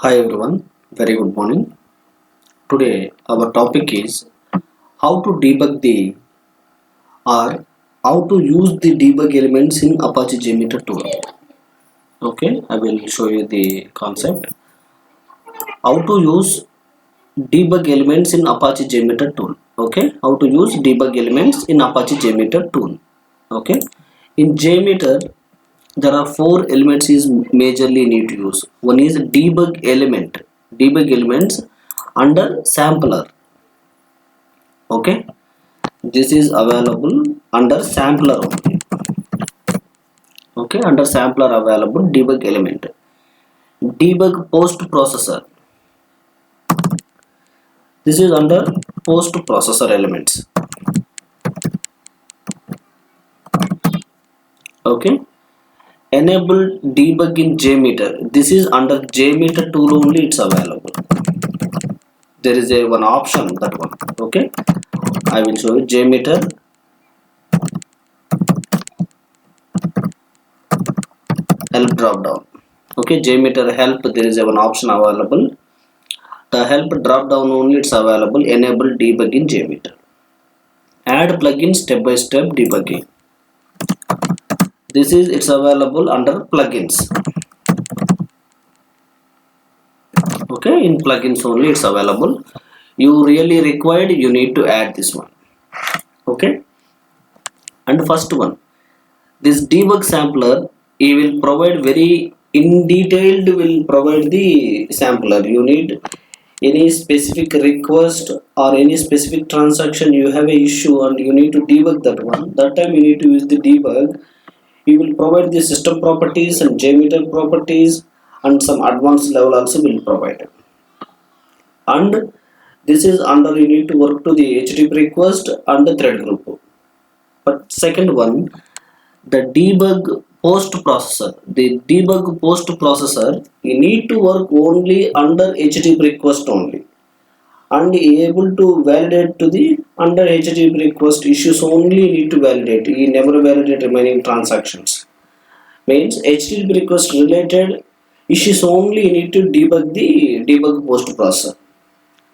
Hi everyone, very good morning. Today our topic is how to debug the or how to use the debug elements in Apache JMeter tool. Okay, I will show you the concept. How to use debug elements in Apache JMeter tool. Okay, how to use debug elements in Apache JMeter tool. Okay, in JMeter there are four elements is majorly need to use. One is debug element. Debug elements under sampler. Okay, this is available under sampler only. Okay, under sampler available debug element. Debug post processor. This is under post processor elements. Okay, enable debug in JMeter. This is under JMeter tool only it's available. There is a one option, that one. Okay, I will show you JMeter help drop down. Okay, JMeter help, there is a one option available. The help drop down only it's available. Enable debug in JMeter. Add plugin step by step debugging. This is it's available under plugins. Okay, in plugins only it's available. You really required, you need to add this one. Okay, and first one, this debug sampler, he will provide very in detailed, will provide the sampler. You need any specific request or any specific transaction, you have a issue and you need to debug that one. That time you need to use the debug. We will provide the system properties and JMeter properties, and some advanced level also will provide. And this is under, you need to work to the HTTP request and the thread group. But second one, the debug post processor. The debug post processor, you need to work only under HTTP request only, and able to validate to the under HTTP request issues only need to validate. You never validate remaining transactions. Means HTTP request related issues only you need to debug the debug post processor.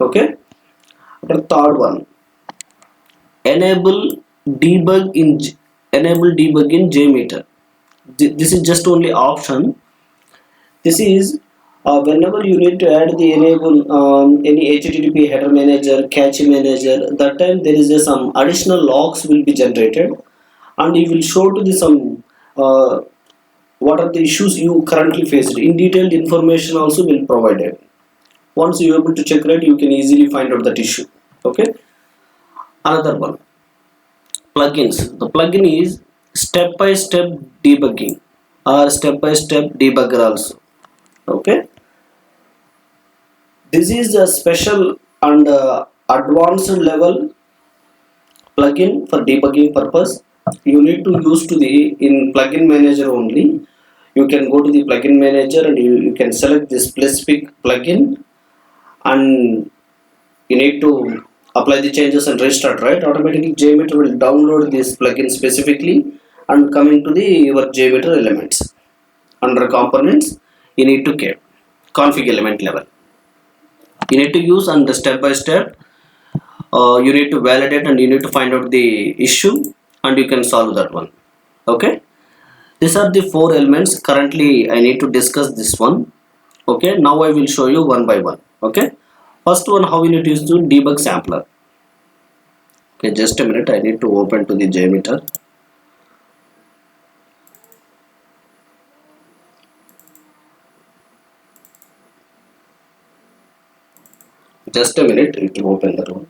Okay. The third one, enable debug in enable debug in JMeter. This is just only option. This is whenever you need to add the enable any HTTP header manager, cache manager, that time there is some additional logs will be generated, and it will show to the some what are the issues you currently faced. In detailed information also will provided. Once you are able to check it, you can easily find out that issue. Okay. Another one, plugins. The plugin is step by step debugging or step by step debugger also. Okay. This is a special and advanced level plugin for debugging purpose. You need to use to the in plugin manager only. You can go to the plugin manager and you can select this specific plugin, and you need to apply the changes and restart, right? Automatically JMeter will download this plugin specifically and coming to the your JMeter elements. Under components, you need to get config element level. You need to use under step by step. You need to validate and you need to find out the issue and you can solve that one. Okay. These are the four elements. Currently, I need to discuss this one. Okay. Now I will show you one by one. Okay. First one, how we need to use the debug sampler. Okay, just a minute. I need to open to the JMeter. Just a minute. It will open that one.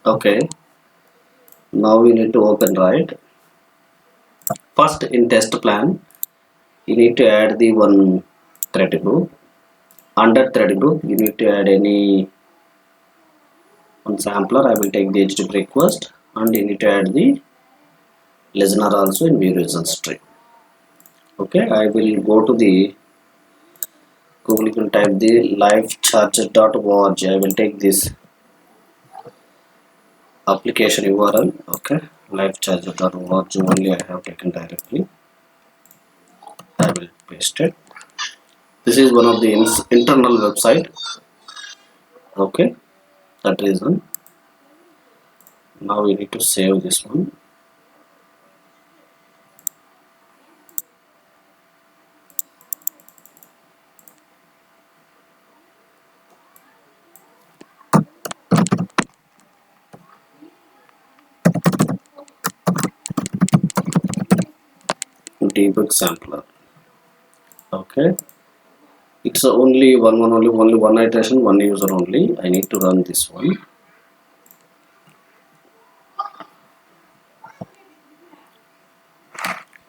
Okay. Now we need to open, right? First, in test plan, you need to add the one thread group. Under thread group, you need to add any one sampler. I will take the HTTP request, and you need to add the listener also in view results tree. Okay, I will go to the Google. You can type the livecharger.org. I will take this application URL. Okay, livecharger.org only I have taken directly. I will paste it. This is one of the internal website. Okay, that reason. Now we need to save this one. Debug sampler. Okay, it's only only one iteration, one user only. I need to run this one.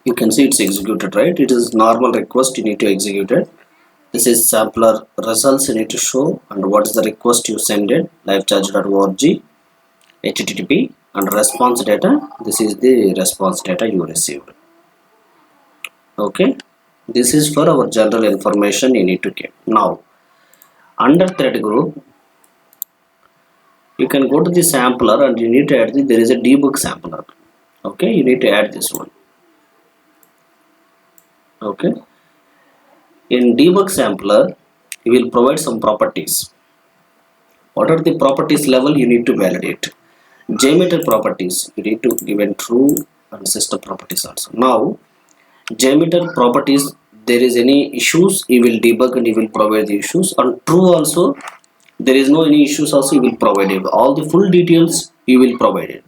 You can see it's executed, right? It is normal request, you need to execute it. This is sampler results you need to show, and what is the request you send it, livecharge.org, HTTP, and response data. This is the response data you received. Okay, this is for our general information you need to keep. Now, under thread group, you can go to the sampler and you need to add there is a debug sampler. Okay, you need to add this one. Okay, in debug sampler, you will provide some properties. What are the properties level you need to validate? JMeter properties, you need to give in true, and system properties also. Now, JMeter properties, there is any issues, you will debug and you will provide the issues, and true also, there is no any issues also, you will provide it. All the full details you will provide it.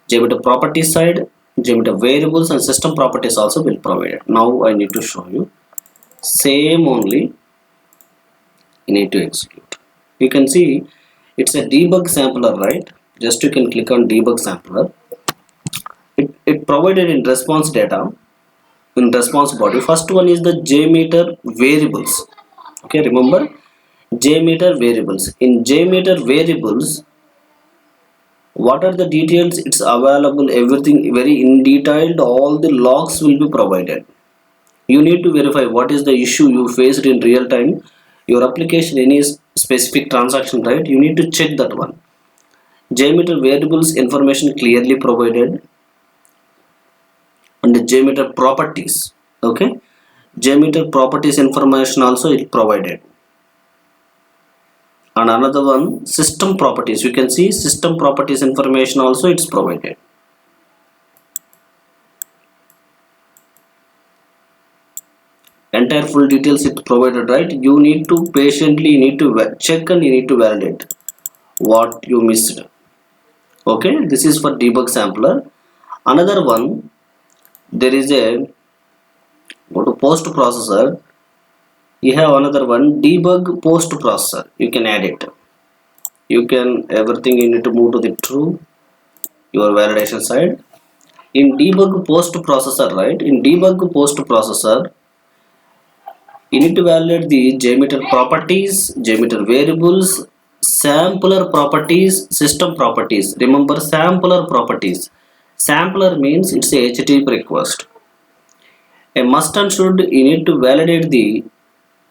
JMeter properties side, JMeter variables and system properties also will provide it. Now I need to show you. Same only you need to execute. You can see it's a debug sampler, right? Just you can click on debug sampler. It provided in response data, in response body. First one is the JMeter variables. Okay, remember JMeter variables. In JMeter variables, what are the details? It's available, everything very in detailed, all the logs will be provided. You need to verify what is the issue you faced in real time, your application, any specific transaction, right? You need to check that one. JMeter variables information clearly provided, and the JMeter properties. Okay, JMeter properties information also it provided. And another one, system properties. You can see system properties information also it's provided. Entire full details it provided, right? You need to patiently, you need to check and you need to validate what you missed. Okay, this is for debug sampler. Another one, there is a go to post processor. You have another one, debug post processor. You can add it. You can everything you need to move to the true, your validation side. In debug post processor, right? In debug post processor, you need to validate the JMeter properties, JMeter variables, sampler properties, system properties. Remember sampler properties. Sampler means it's a HTTP request. A must and should you need to validate the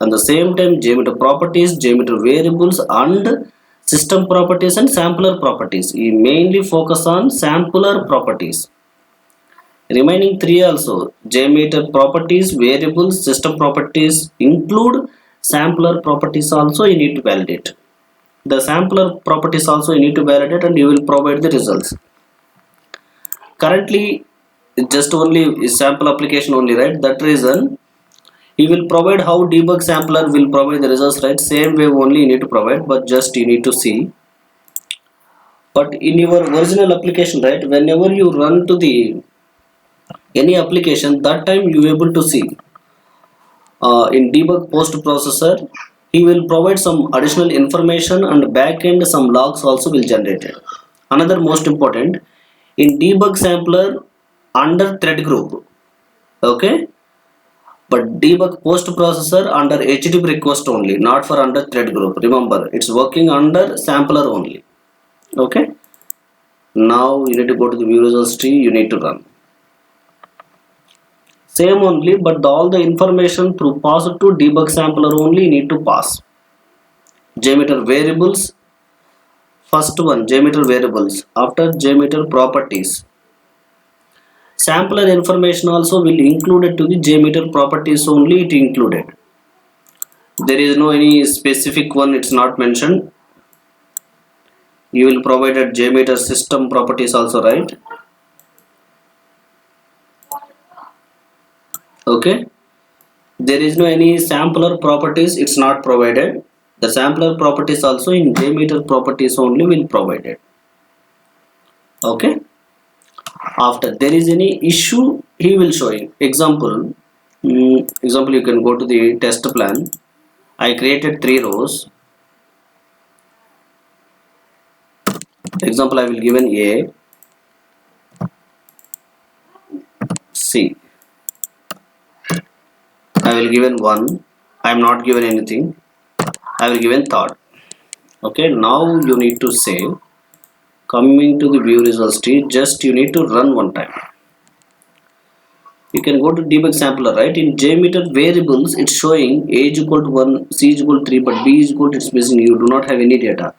at the same time JMeter properties, JMeter variables, and system properties and sampler properties. You mainly focus on sampler properties. Remaining three also, JMeter properties, variables, system properties include sampler properties also you need to validate. The sampler properties also you need to validate and you will provide the results. Currently, just only sample application only, right? That reason, he will provide how debug sampler will provide the results, right? Same way only you need to provide, but just you need to see. But in your original application, right? Whenever you run to the any application, that time you able to see in debug post processor, he will provide some additional information and backend some logs also will generate it. Another most important, in debug sampler under thread group, okay, but debug post processor under HTTP request only, not for under thread group. Remember, it's working under sampler only. Okay, now you need to go to the view results tree, you need to run same only, but all the information through pass to debug sampler only you need to pass. JMeter variables, first one JMeter variables. After JMeter properties, sampler information also will included to the JMeter properties only, it included. There is no any specific one, it's not mentioned. You will provide a JMeter system properties also, right? Okay, there is no any sampler properties, it's not provided. The sampler properties also in JMeter properties only will provided. Okay, after there is any issue he will show you. Example, example, you can go to the test plan. I created 3 rows. Example, I will given A, C. I will given 1. I am not given anything. I will given third. Okay, now you need to save. Coming to the view results tree, just you need to run one time. You can go to debug sampler, right? In JMeter variables, it's showing A is equal to 1, C is equal to 3, but B is equal to, it's missing. You do not have any data.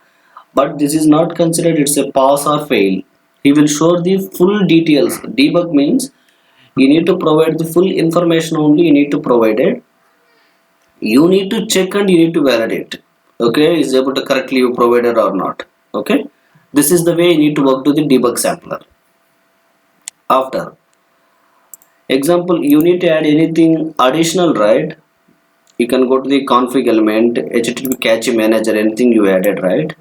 But this is not considered, it's a pass or fail. He will show the full details. Debug means you need to provide the full information only, you need to provide it. You need to check and you need to validate. Okay, is able to correctly you provided or not. Okay, this is the way you need to work to the debug sampler. After example, you need to add anything additional, right? You can go to the config element, HTTP cache manager, anything you added, right?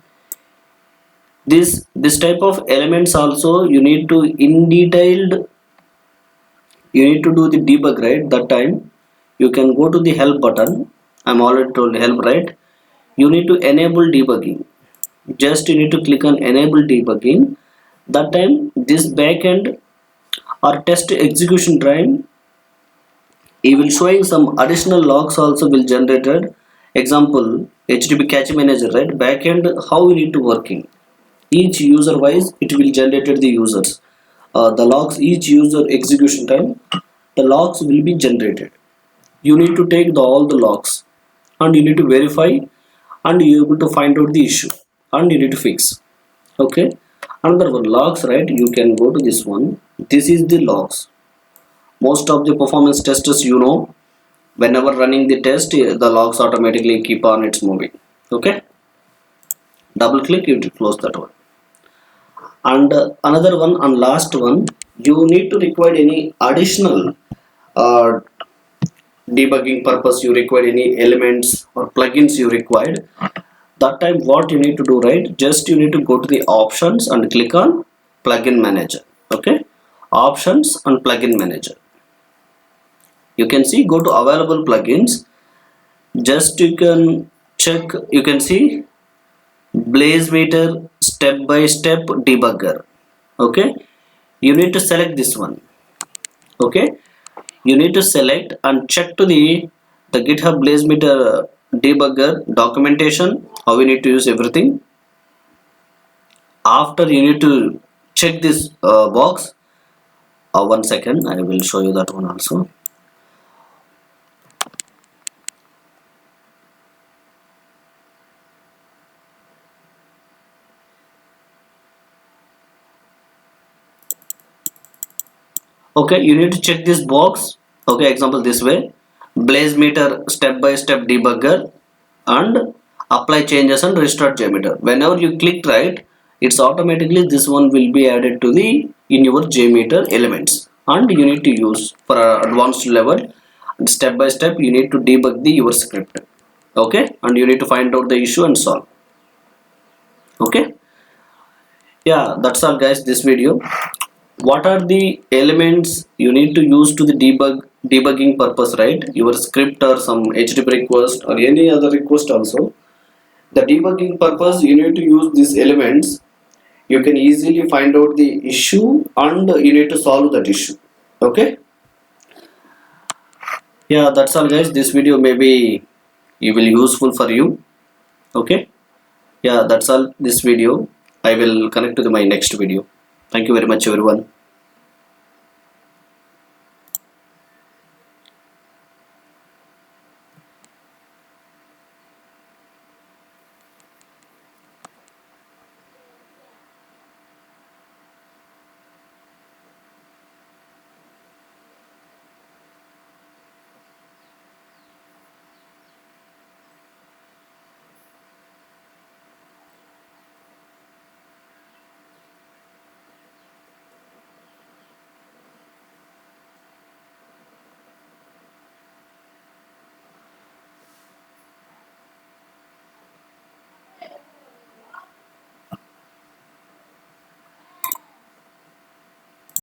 This type of elements also you need to in detailed, you need to do the debug, right? That time you can go to the help button. I'm already told help, right? You need to enable debugging. Just you need to click on enable debugging. That time this backend or test execution time, it will showing some additional logs also will generated. Example, HTTP cache manager, right? Backend how you need to working. Each user wise it will generated the users. The logs, each user execution time, the logs will be generated. You need to take all the logs and you need to verify and you able to find out the issue and you need to fix. Okay, another one logs, right? You can go to this one. This is the logs. Most of the performance testers, you know, whenever running the test, the logs automatically keep on its moving. Okay, double click, you to close that one. And another one and last one, you need to require any additional uh, debugging purpose, you require any elements or plugins you required. That time what you need to do, right? Just you need to go to the options and click on plugin manager. Okay, options and plugin manager. You can see, go to available plugins. Just you can check, you can see BlazeMeter step by step debugger. Okay, you need to select this one. Okay, you need to select and check to the GitHub BlazeMeter debugger documentation, how we need to use everything. After you need to check this box. 1 second, I will show you that one also. Okay, you need to check this box. Okay, example this way, BlazeMeter step by step debugger and apply changes and restart JMeter. Whenever you click right, it's automatically this one will be added to the in your JMeter elements and you need to use for advanced level. Step by step you need to debug the your script. Okay, and you need to find out the issue and solve. Okay, yeah, that's all guys, this video. What are the elements you need to use to the debugging purpose, right? Your script or some HTTP request or any other request also, the debugging purpose you need to use these elements. You can easily find out the issue and you need to solve that issue. Okay, Yeah, that's all guys. This video maybe it will useful for you. Okay, yeah, that's all this video. I will connect to my next video. Thank you very much everyone.